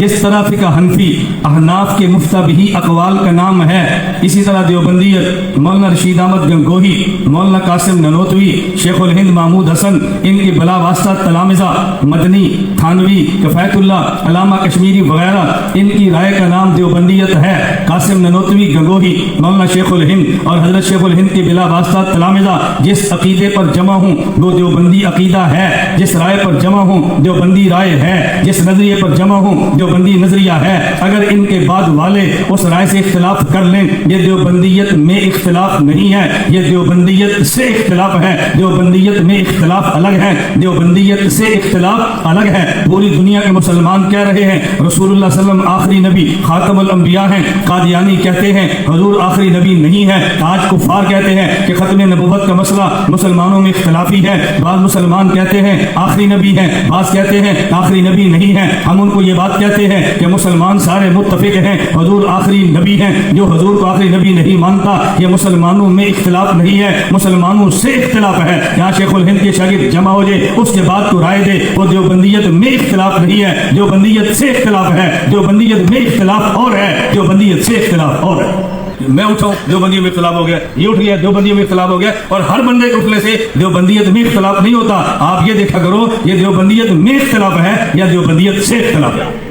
جس طرح فقہ حنفی احناف کے مفتبہی اقوال کا نام ہے، اسی طرح دیوبندیت مولانا رشید احمد گنگوہی، مولانا قاسم ننوتوی، شیخ الہند محمود حسن، ان کے بلا واسطہ تلامذہ مدنی، تھانوی، کفایت اللہ، علامہ کشمیری وغیرہ، ان کی رائے کا نام دیوبندیت ہے۔ قاسم ننوتوی گنگوہی، مولانا شیخ الہند اور حضرت شیخ الہند کے بلا واسطہ تلامذہ جس عقیدے پر جمع ہوں وہ دیوبندی عقیدہ ہے، جس رائے پر جمع ہوں دیوبندی رائے ہے، جس نظریے پر جمع ہوں دیوبندی نظریہ ہے۔ اگر ان کے بعد والے اس رائے سے اختلاف کر لیں، یہ دیوبندیت میں اختلاف نہیں ہے، یہ دیوبندیت سے اختلاف ہے۔ دیوبندیت میں اختلاف الگ ہے، دیوبندیت سے اختلاف الگ ہے۔ پوری دنیا کے مسلمان کہہ رہے ہیں رسول اللہ صلی اللہ علیہ وسلم آخری نبی خاتم الانبیاء ہیں، قادیانی کہتے ہیں حضور آخری نبی نہیں ہے، آج کفار کہتے ہیں کہ ختم نبوت کا مسئلہ مسلمانوں میں اختلافی ہے، بعض مسلمان کہتے ہیں آخری نبی ہے، بعض کہتے ہیں آخری نبی نہیں ہے۔ ہم ان کو یہ بات کہتے ہیں کہ مسلمان سارے متفق ہیں حضور آخری نبی ہیں، جو حضور کو آخری نبی نہیں مانتا یہ مسلمانوں میں اختلاف نہیں ہے، مسلمانوں سے اختلاف ہے۔ یہاں شیخ الہند کے شاگرد جمع ہو جائے اس کے بعد کو رائے دے، وہ دیوبندیت میں اختلاف نہیں ہے، دیوبندیت سے اختلاف ہے، دیوبندیت میں اختلاف اور ہے، دیوبندیت سے اختلاف اور ہے۔ میں اٹھاؤں دیوبندیوں میں اختلاف ہو گیا، یہ اٹھ گیا دیوبندیوں میں اختلاف ہو گیا، اور ہر بندے کے اٹھنے سے دیوبندیت میں اختلاف نہیں ہوتا۔ آپ یہ دیکھا کرو یہ دیوبندیت میں اختلاف ہے یا دیوبندیت سے اختلاف ہے۔